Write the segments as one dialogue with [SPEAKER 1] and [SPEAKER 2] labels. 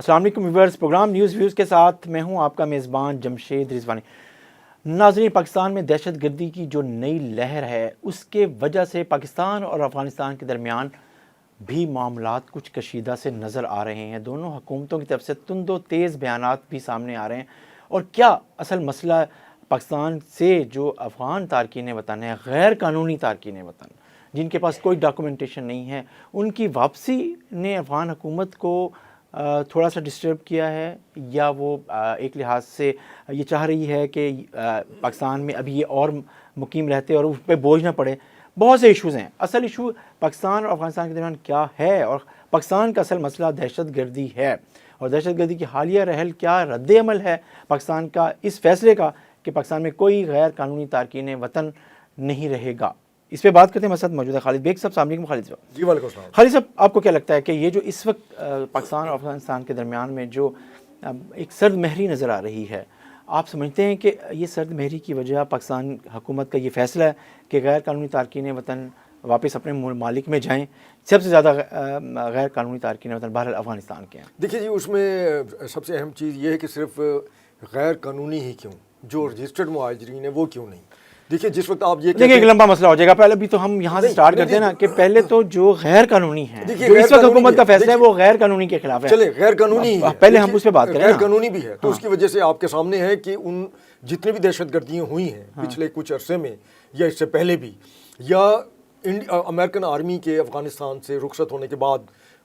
[SPEAKER 1] السلام علیکم viewers, programme news views کے ساتھ میں ہوں آپ کا میزبان جمشید رضوانی۔ ناظرین، پاکستان میں دہشت گردی کی جو نئی لہر ہے اس کے وجہ سے پاکستان اور افغانستان کے درمیان بھی معاملات کچھ کشیدہ سے نظر آ رہے ہیں۔ دونوں حکومتوں کی طرف سے تند و تیز بیانات بھی سامنے آ رہے ہیں، اور کیا اصل مسئلہ پاکستان سے جو افغان تارکین وطن ہے، غیر قانونی تارکین وطن جن کے پاس کوئی ڈاکومنٹیشن نہیں ہے، ان کی واپسی نے افغان حکومت کو تھوڑا سا ڈسٹرب کیا ہے، یا وہ ایک لحاظ سے یہ چاہ رہی ہے کہ پاکستان میں ابھی یہ اور مقیم رہتے اور اس پہ بوجھ نہ پڑے۔ بہت سے ایشوز ہیں۔ اصل ایشو پاکستان اور افغانستان کے درمیان کیا ہے، اور پاکستان کا اصل مسئلہ دہشت گردی ہے، اور دہشت گردی کی حالیہ رحل کیا رد عمل ہے پاکستان کا اس فیصلے کا کہ پاکستان میں کوئی غیر قانونی تارکین وطن نہیں رہے گا۔ اس پہ بات کرتے ہیں۔ مسئلہ موجود ہے خالد بیگ صاحب۔ السلام علیکم خالد صاحب۔
[SPEAKER 2] جی وعلیکم السلام۔
[SPEAKER 1] خالد صاحب، آپ کو کیا لگتا ہے کہ یہ جو اس وقت پاکستان اور افغانستان کے درمیان میں جو ایک سرد مہری نظر آ رہی ہے، آپ سمجھتے ہیں کہ یہ سرد مہری کی وجہ پاکستان حکومت کا یہ فیصلہ ہے کہ غیر قانونی تارکین وطن واپس اپنے ممالک میں جائیں؟ سب سے زیادہ غیر قانونی تارکین وطن بہرحال افغانستان کے ہیں۔
[SPEAKER 2] دیکھیے جی، اس میں سب سے اہم چیز یہ ہے کہ صرف غیر قانونی ہی کیوں، جو رجسٹرڈ مہاجرین ہیں وہ کیوں نہیں۔ دیکھیے جس وقت آپ یہ
[SPEAKER 1] دیکھیں، ایک لمبا مسئلہ ہو جائے گا، پہلے بھی تو ہم یہاں سے سٹارٹ کرتے ہیں نا کہ پہلے تو جو غیر قانونی ہیں، جو اس وقت حکومت کا فیصلہ ہے وہ غیر قانونی کے خلاف ہے۔
[SPEAKER 2] چلے غیر قانونی ہے،
[SPEAKER 1] پہلے ہم اس پہ بات کریں۔
[SPEAKER 2] غیر قانونی بھی ہے تو اس کی وجہ سے آپ کے سامنے ہے کہ ان جتنی بھی دہشت گردیاں ہوئی ہیں پچھلے کچھ عرصے میں یا اس سے پہلے بھی، یا امریکن آرمی کے افغانستان سے رخصت ہونے کے بعد،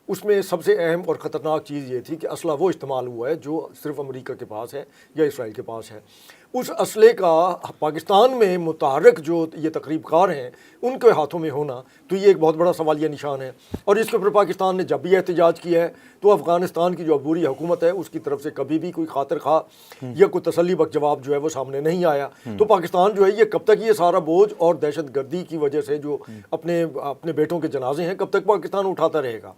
[SPEAKER 2] اس میں سب سے اہم اور خطرناک چیز یہ تھی کہ اسلحہ وہ استعمال ہوا ہے جو صرف امریکہ کے پاس ہے یا اسرائیل کے پاس ہے۔ اس اسلحے کا پاکستان میں متحرک جو یہ تقریب کار ہیں ان کے ہاتھوں میں ہونا تو یہ ایک بہت بڑا سوالیہ نشان ہے، اور اس کے اوپر پاکستان نے جب بھی احتجاج کیا ہے تو افغانستان کی جو عبوری حکومت ہے اس کی طرف سے کبھی بھی کوئی خاطر خواہ یا کوئی تسلی بخش جواب جو ہے وہ سامنے نہیں آیا۔ تو پاکستان جو ہے یہ کب تک یہ سارا بوجھ اور دہشت گردی کی وجہ سے جو اپنے بیٹوں کے جنازے ہیں کب تک پاکستان اٹھاتا رہے گا؟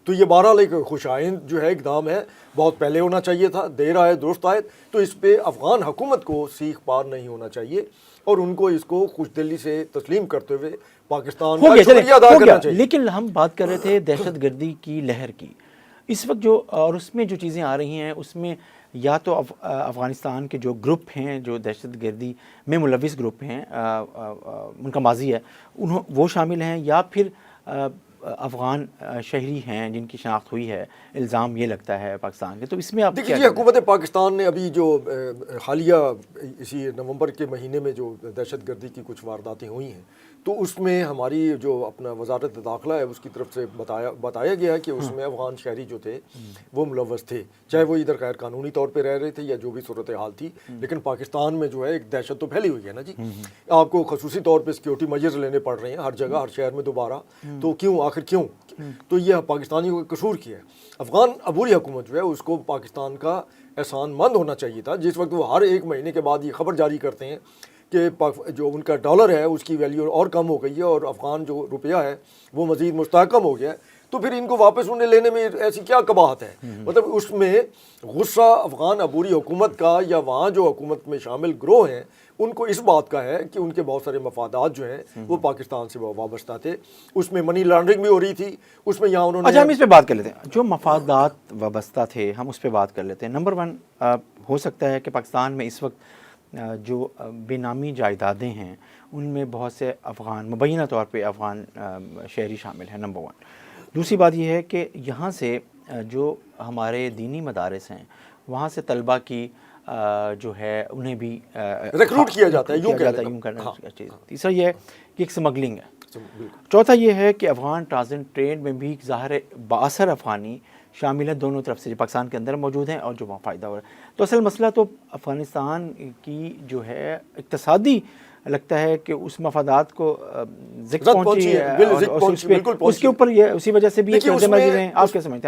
[SPEAKER 2] تو یہ بہرحال ایک خوش آئند جو ہے اقدام ہے، بہت پہلے ہونا چاہیے تھا، دیر آئے درست آئے۔ تو اس پہ افغان حکومت کو سیخ پار نہیں ہونا چاہیے، اور ان کو اس کو خوش دلی سے تسلیم کرتے ہوئے پاکستان کا شکریہ ادا کرنا چاہیے۔
[SPEAKER 1] لیکن ہم بات کر رہے تھے دہشت گردی کی لہر کی، اس وقت جو اور اس میں جو چیزیں آ رہی ہیں اس میں یا تو افغانستان کے جو گروپ ہیں جو دہشت گردی میں ملوث گروپ ہیں، ان کا ماضی ہے، وہ شامل ہیں، یا پھر افغان شہری ہیں جن کی شناخت ہوئی ہے، الزام یہ لگتا ہے پاکستان کے۔ تو اس میں آپ
[SPEAKER 2] دیکھیے جی، حکومت پاکستان نے ابھی جو حالیہ اسی نومبر کے مہینے میں جو دہشت گردی کی کچھ وارداتیں ہوئی ہیں تو اس میں ہماری جو اپنا وزارت داخلہ ہے اس کی طرف سے بتایا گیا ہے کہ اس میں افغان شہری جو تھے وہ ملوث تھے، چاہے وہ ادھر غیر قانونی طور پہ رہ رہے تھے یا جو بھی صورتحال تھی، لیکن پاکستان میں جو ہے ایک دہشت تو پھیلی ہوئی ہے نا جی۔ آپ کو خصوصی طور پہ سیکورٹی میجرز لینے پڑ رہے ہیں ہر جگہ، ہر شہر میں دوبارہ، تو کیوں؟ آخر کیوں؟ تو یہ پاکستانیوں کا قصور کیا ہے؟ افغان عبوری حکومت جو ہے اس کو پاکستان کا احسان مند ہونا چاہیے تھا، جس وقت وہ ہر ایک مہینے کے بعد یہ خبر جاری کرتے ہیں کہ جو ان کا ڈالر ہے اس کی ویلیو اور کم ہو گئی ہے اور افغان جو روپیہ ہے وہ مزید مستحکم ہو گیا ہے، تو پھر ان کو واپس انہیں لینے میں ایسی کیا قباحت ہے؟ مطلب اس میں غصہ افغان عبوری حکومت کا یا وہاں جو حکومت میں شامل گروہ ہیں ان کو اس بات کا ہے کہ ان کے بہت سارے مفادات جو ہیں وہ پاکستان سے وابستہ تھے، اس میں منی لانڈرنگ بھی ہو رہی تھی، اس میں یہاں انہوں نے۔
[SPEAKER 1] اچھا، ہم اس پہ بات کر لیتے ہیں، جو مفادات وابستہ تھے ہم اس پہ بات کر لیتے ہیں۔ نمبر ون، ہو سکتا ہے کہ پاکستان میں اس وقت جو بے نامی جائیدادیں ہیں ان میں بہت سے افغان، مبینہ طور پہ افغان شہری شامل ہیں، نمبر ون۔ دوسری بات یہ ہے کہ یہاں سے جو ہمارے دینی مدارس ہیں وہاں سے طلبہ کی جو ہے انہیں بھی
[SPEAKER 2] ریکروٹ کیا جاتا ہے، یوں
[SPEAKER 1] کرنا چیز۔ تیسرا یہ ہے کہ ایک سمگلنگ ہے۔ چوتھا یہ ہے کہ افغان ٹرانزٹ ٹریڈ میں بھی ظاہر بااثر افغانی شامل ہے، دونوں طرف سے، جو پاکستان کے اندر موجود ہیں اور جو وہاں فائدہ ہو رہا ہے۔ تو اصل مسئلہ تو افغانستان کی جو ہے اقتصادی لگتا ہے کہ اس مفادات کو پہنچی ہے، اس کے اوپر یہ اسی وجہ سے بھی آپ کیا سمجھتے ہیں؟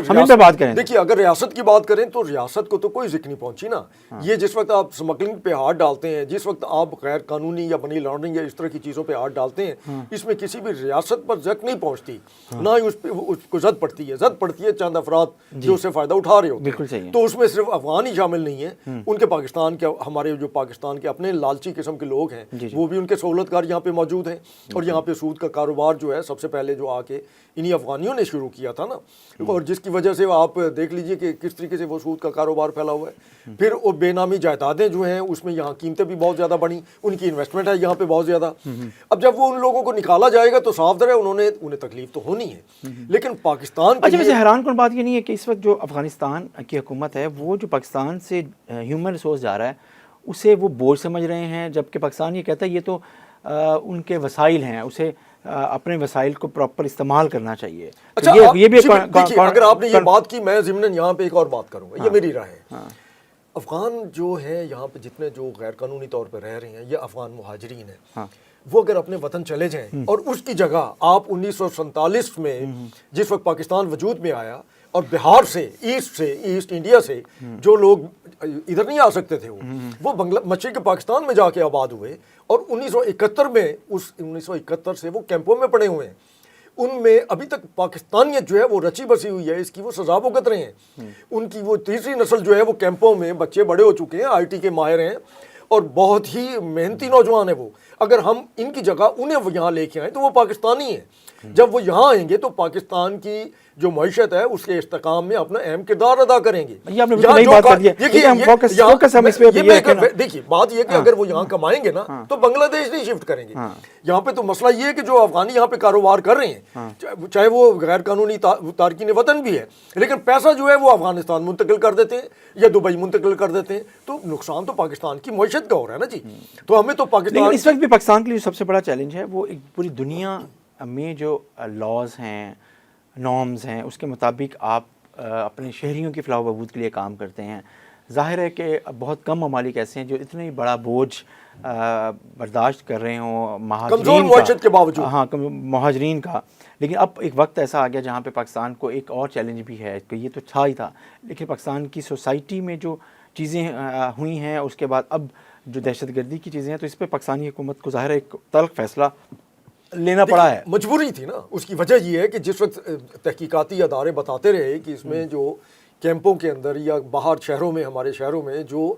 [SPEAKER 1] ہم ان پہ بات کریں۔
[SPEAKER 2] دیکھیے اگر ریاست کی بات کریں تو ریاست کو تو کوئی ذکر نہیں پہنچی نا۔ یہ جس وقت آپ اسمگلنگ پہ ہاتھ ڈالتے ہیں، جس وقت آپ غیر قانونی یا منی لانڈرنگ یا اس طرح کی چیزوں پہ ہاتھ ڈالتے ہیں، اس میں کسی بھی ریاست پر زد نہیں پہنچتی، نہ ہی اس کو زد پڑتی ہے۔ زد پڑتی ہے چند افراد جو اس سے فائدہ اٹھا رہے ہوتے ہیں، تو اس میں صرف افغان ہی شامل نہیں ہیں، ان کے پاکستان کے، ہمارے جو پاکستان کے اپنے لالچی قسم کے لوگ ہیں وہ بھی ان کے سہولت کار یہاں پہ موجود ہیں، اور یہاں پہ سود کا کاروبار جو ہے سب سے پہلے جو آ کے انہی افغانیوں نے شروع کیا تھا نا، اور جس کی وجہ سے آپ دیکھ لیجئے کہ کس طریقے سے وہ سود کا کاروبار پھیلا ہوا ہے۔ پھر وہ بے نامی جائیدادیں جو ہیں اس میں یہاں قیمتیں بھی بہت زیادہ بڑھی، ان کی انویسٹمنٹ ہے یہاں پہ بہت زیادہ۔ اب جب وہ ان لوگوں کو نکالا جائے گا تو صاف ظاہر ہے انہیں تکلیف تو ہونی ہے، لیکن پاکستان کے
[SPEAKER 1] ویسے حیران کن بات یہ نہیں ہے کہ اس وقت جو افغانستان کی حکومت ہے وہ جو پاکستان سے ہیومن ریسورس جا رہا ہے اسے وہ بوجھ سمجھ رہے ہیں، جبکہ پاکستان یہ کہتا ہے یہ تو ان کے وسائل ہیں، اسے اپنے وسائل کو پراپر استعمال کرنا چاہیے۔
[SPEAKER 2] اچھا
[SPEAKER 1] یہ بھی
[SPEAKER 2] اگر آپ نے یہ بات کی، میں ضمناً یہاں پہ ایک اور بات کروں گا، یہ میری رائے ہے۔ افغان جو ہیں یہاں پہ جتنے جو غیر قانونی طور پہ رہ رہے ہیں یہ افغان مہاجرین ہیں، وہ اگر اپنے وطن چلے جائیں اور اس کی جگہ آپ 1947 میں جس وقت پاکستان وجود میں آیا اور بہار سے ایسٹ انڈیا سے جو لوگ ادھر نہیں آ سکتے تھے وہ مشرق پاکستان میں جا کے آباد ہوئے، اور 1971 میں 1971 سے وہ کیمپوں میں پڑے ہوئے ہیں، ان میں ابھی تک پاکستانیت جو ہے وہ رچی بسی ہوئی ہے، اس کی وہ سزا بھگت رہے ہیں۔ ان کی وہ تیسری نسل جو ہے وہ کیمپوں میں بچے بڑے ہو چکے ہیں، آئی ٹی کے ماہر ہیں اور بہت ہی محنتی نوجوان ہیں وہ۔ اگر ہم ان کی جگہ انہیں یہاں لے کے آئیں تو وہ پاکستانی ہیں، جب وہ یہاں آئیں گے تو پاکستان کی جو معیشت ہے اس کے استحکام میں اپنا اہم کردار ادا کریں گے۔ دیکھیے بات یہ کہ اگر وہ یہاں کمائیں گے نا تو بنگلہ دیش نہیں شفٹ کریں گے۔ یہاں پہ تو مسئلہ یہ ہے کہ جو افغانی یہاں پہ کاروبار کر رہے ہیں چاہے وہ غیر قانونی تارکین وطن بھی ہے، لیکن پیسہ جو ہے وہ افغانستان منتقل کر دیتے ہیں یا دبئی منتقل کر دیتے ہیں، تو نقصان تو پاکستان کی معیشت کا ہو رہا ہے نا جی۔ تو ہمیں تو پاکستان
[SPEAKER 1] اس وقت بھی پاکستان کے لیے سب سے بڑا چیلنج ہے وہ پوری دنیا میں جو لاز ہیں، نارمز ہیں، اس کے مطابق آپ اپنے شہریوں کی فلاح و بہبود کے لیے کام کرتے ہیں۔ ظاہر ہے کہ بہت کم ممالک ایسے ہیں جو اتنا ہی بڑا بوجھ برداشت کر رہے ہوں
[SPEAKER 2] کمزور معیشت کے باوجود،
[SPEAKER 1] ہاں مہاجرین کا۔ لیکن اب ایک وقت ایسا آ گیا جہاں پہ پاکستان کو ایک اور چیلنج بھی ہے کہ یہ تو تھا ہی تھا، لیکن پاکستان کی سوسائٹی میں جو چیزیں ہوئی ہیں اس کے بعد اب جو دہشت گردی کی چیزیں ہیں، تو اس پہ پاکستانی حکومت کو ظاہر ایک تلخ فیصلہ لینا پڑا ہے۔
[SPEAKER 2] مجبوری تھی نا، اس کی وجہ یہ ہے کہ جس وقت تحقیقاتی ادارے بتاتے رہے کہ اس میں جو کیمپوں کے اندر یا باہر شہروں میں، ہمارے شہروں میں جو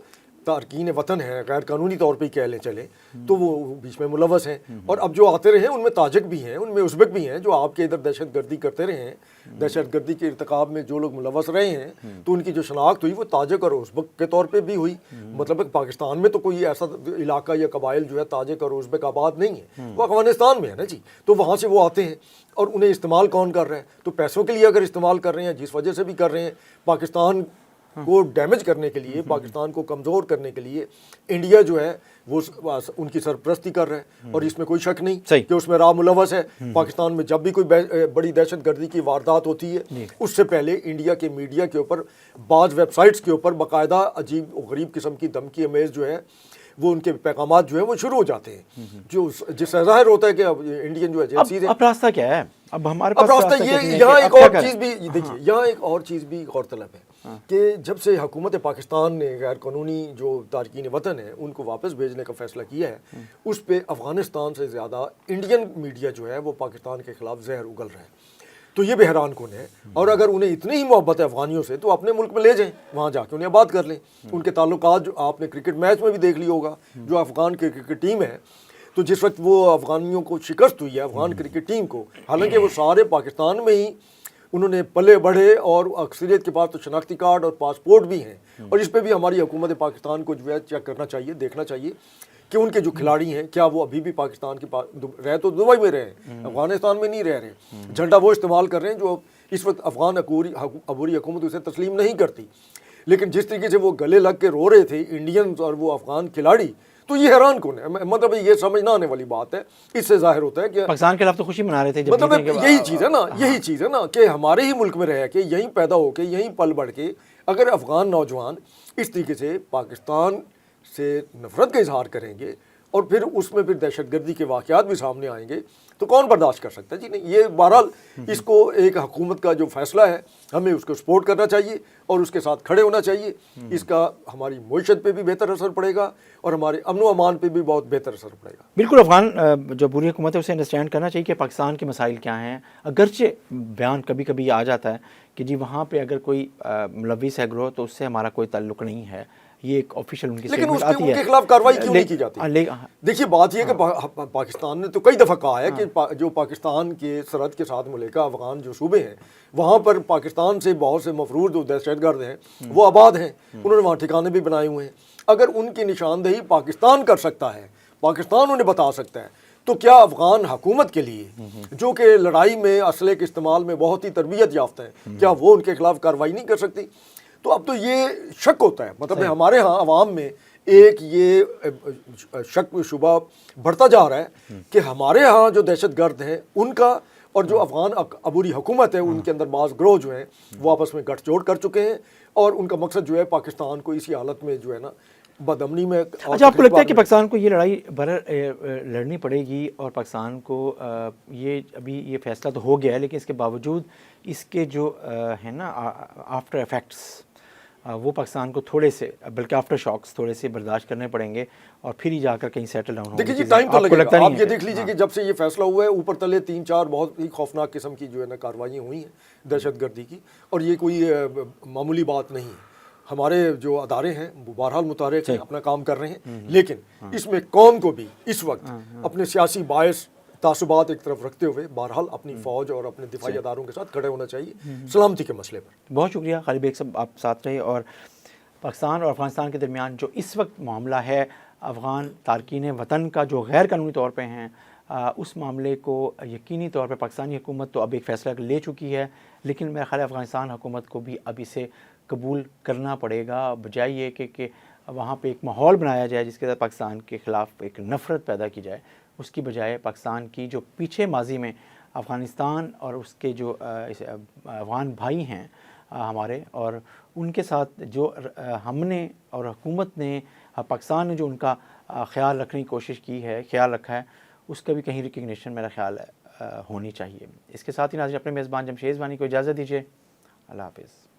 [SPEAKER 2] تارکین وطن ہیں غیر قانونی طور پہ کہہ لیں چلے تو وہ بیچ میں ملوث ہیں، اور اب جو آتے رہے ان میں تاجک بھی ہیں، ان میں ازبک بھی ہیں جو آپ کے ادھر دہشت گردی کرتے رہے ہیں، دہشت گردی کے ارتکاب میں جو لوگ ملوث رہے ہیں تو ان کی جو شناخت ہوئی وہ تاجک اور ازبک کے طور پہ بھی ہوئی۔ مطلب پاکستان میں تو کوئی ایسا علاقہ یا قبائل جو ہے تاجک اور ازبک آباد نہیں ہے، وہ افغانستان میں ہے نا جی۔ تو وہاں سے وہ آتے ہیں اور انہیں استعمال کون کر رہے ہیں؟ تو پیسوں کے لیے اگر استعمال کر رہے ہیں، جس وجہ سے بھی کر رہے ہیں، پاکستان کو ڈیمیج کرنے کے لیے، پاکستان کو کمزور کرنے کے لیے انڈیا جو ہے وہ ان کی سرپرستی کر رہا ہے، اور اس میں کوئی شک نہیں کہ اس میں راہ ملوث ہے۔ پاکستان میں جب بھی کوئی بڑی دہشت گردی کی واردات ہوتی ہے اس سے پہلے انڈیا کے میڈیا کے اوپر، بعض ویب سائٹس کے اوپر باقاعدہ عجیب و غریب قسم کی دھمکی امیز جو ہے وہ ان کے پیغامات جو ہیں وہ شروع ہو جاتے ہیں، جو جس سے ظاہر ہوتا ہے کہ انڈین جو ایجنسیز ہیں۔
[SPEAKER 1] اب راستہ کیا ہے؟ اب ہمارے پاس
[SPEAKER 2] راستہ یہ، یہاں ایک اور چیز بھی دیکھیے، یہاں ایک اور چیز بھی غورطلب ہے کہ جب سے حکومت پاکستان نے غیر قانونی جو تارکین وطن ہیں ان کو واپس بھیجنے کا فیصلہ کیا ہے، اس پہ افغانستان سے زیادہ انڈین میڈیا جو ہے وہ پاکستان کے خلاف زہر اگل رہا ہے۔ تو یہ بھی حیران کن ہے، اور اگر انہیں اتنی ہی محبت ہے افغانیوں سے تو اپنے ملک میں لے جائیں، وہاں جا کے انہیں آباد کر لیں۔ ان کے تعلقات جو آپ نے کرکٹ میچ میں بھی دیکھ لی ہوگا، جو افغان کرکٹ ٹیم ہے، تو جس وقت وہ افغانیوں کو شکست ہوئی ہے افغان کرکٹ ٹیم کو، حالانکہ وہ سارے پاکستان میں ہی انہوں نے پلے بڑھے اور اکثریت کے پاس تو شناختی کارڈ اور پاسپورٹ بھی ہیں، اور اس پہ بھی ہماری حکومت پاکستان کو جو ہے چیک کرنا چاہیے، دیکھنا چاہیے کہ ان کے جو کھلاڑی ہیں کیا وہ ابھی بھی پاکستان کے پاس رہ تو دبئی میں رہے ہیں، افغانستان میں نہیں رہ رہے، جھنڈا وہ استعمال کر رہے ہیں جو اس وقت افغان عبوری حکومت اسے تسلیم نہیں کرتی۔ لیکن جس طریقے سے وہ گلے لگ کے رو رہے تھے انڈینز اور وہ افغان کھلاڑی، تو یہ حیران کن ہے، مطلب یہ سمجھ نہ آنے والی بات ہے۔ اس سے ظاہر ہوتا ہے کہ
[SPEAKER 1] پاکستان کے خلاف تو خوشی منا رہے تھے،
[SPEAKER 2] مطلب یہی چیز ہے نا کہ ہمارے ہی ملک میں رہ کے، یہیں پیدا ہو کے، یہیں پل بڑھ کے اگر افغان نوجوان اس طریقے سے پاکستان سے نفرت کا اظہار کریں گے اور پھر اس میں پھر دہشت گردی کے واقعات بھی سامنے آئیں گے تو کون برداشت کر سکتا ہے؟ جی نہیں، یہ بہرحال اس کو ایک حکومت کا جو فیصلہ ہے ہمیں اس کو سپورٹ کرنا چاہیے اور اس کے ساتھ کھڑے ہونا چاہیے۔ اس کا ہماری معیشت پہ بھی بہتر اثر پڑے گا اور ہمارے امن و امان پہ بھی بہت بہتر اثر پڑے گا۔
[SPEAKER 1] بالکل، افغان جو بری حکومت ہے اسے انڈرسٹینڈ کرنا چاہیے کہ پاکستان کے مسائل کیا ہیں، اگرچہ بیان کبھی کبھی آ جاتا ہے کہ جی وہاں پہ اگر کوئی ملوث ہے گروہ تو اس سے ہمارا کوئی تعلق نہیں ہے، یہ ایک آفیشیل ان کی
[SPEAKER 2] لیکن
[SPEAKER 1] statement آتی
[SPEAKER 2] ان کے
[SPEAKER 1] ہے.
[SPEAKER 2] خلاف کارروائی کیوں نہیں کی جاتی؟ دیکھیے بات یہ کہ پاکستان نے تو کئی دفعہ کہا ہے کہ جو پاکستان کے سرحد کے ساتھ ملکہ افغان جو صوبے ہیں وہاں پر پاکستان سے بہت سے مفرور جو دہشت گرد ہیں وہ آباد ہیں، انہوں نے وہاں ٹھکانے بھی بنائے ہوئے ہیں. اگر ان کی نشاندہی پاکستان کر سکتا ہے، پاکستان انہیں بتا سکتا ہے، تو کیا افغان حکومت کے لیے جو کہ لڑائی میں اسلحے کے استعمال میں بہت ہی تربیت یافتہ ہیں، کیا وہ ان کے خلاف کارروائی نہیں کر سکتی؟ تو اب تو یہ شک ہوتا ہے، مطلب ہمارے ہاں عوام میں ایک یہ شک و شبہ بڑھتا جا رہا ہے کہ ہمارے ہاں جو دہشت گرد ہیں ان کا اور جو افغان عبوری حکومت ہے ان کے اندر بعض گروہ جو ہیں وہ آپس میں گٹھ جوڑ کر چکے ہیں، اور ان کا مقصد جو ہے پاکستان کو اسی حالت میں جو ہے نا بدامنی میں.
[SPEAKER 1] اچھا، آپ کو لگتا ہے کہ پاکستان کو یہ لڑائی لڑنی پڑے گی اور پاکستان کو یہ ابھی یہ فیصلہ تو ہو گیا ہے لیکن اس کے باوجود اس کے جو ہیں نا آفٹر افیکٹس وہ پاکستان کو تھوڑے سے بلکہ آفٹر شاکس تھوڑے سے برداشت کرنے پڑیں گے اور پھر ہی جا کر کہیں سیٹل ڈاؤن ہوں گے؟
[SPEAKER 2] دیکھیے جی ٹائم تو لگے گا. آپ یہ دیکھ لیجیے کہ جب سے یہ فیصلہ ہوا ہے اوپر تلے 3-4 بہت ہی خوفناک قسم کی جو ہے نا کاروائیاں ہوئی ہیں دہشت گردی کی، اور یہ کوئی معمولی بات نہیں ہے. ہمارے جو ادارے ہیں وہ بہرحال متحرک ہیں، اپنا کام کر رہے ہیں، لیکن اس میں قوم کو بھی اس وقت اپنے سیاسی باعث تعصبات ایک طرف رکھتے ہوئے بہرحال اپنی فوج اور اپنے دفاعی اداروں کے ساتھ کھڑے ہونا چاہیے سلامتی کے مسئلے پر.
[SPEAKER 1] بہت شکریہ خالد بیگ صاحب، آپ ساتھ رہے. اور پاکستان اور افغانستان کے درمیان جو اس وقت معاملہ ہے افغان تارکین وطن کا جو غیر قانونی طور پہ ہیں، اس معاملے کو یقینی طور پہ پاکستانی حکومت تو اب ایک فیصلہ لے چکی ہے، لیکن میرا خیال ہے افغانستان حکومت کو بھی اب اسے قبول کرنا پڑے گا، بجائے یہ کہ وہاں پہ ایک ماحول بنایا جائے جس کے ساتھ پاکستان کے خلاف ایک نفرت پیدا کی جائے. اس کی بجائے پاکستان کی جو پیچھے ماضی میں افغانستان اور اس کے جو افغان بھائی ہیں ہمارے، اور ان کے ساتھ جو ہم نے اور حکومت نے پاکستان نے جو ان کا خیال رکھنے کی کوشش کی ہے، خیال رکھا ہے، اس کا بھی کہیں ریکگنیشن میرا خیال ہے ہونی چاہیے. اس کے ساتھ ہی ناظرین اپنے میزبان جمشید رضوانی کو اجازت دیجیے. اللہ حافظ.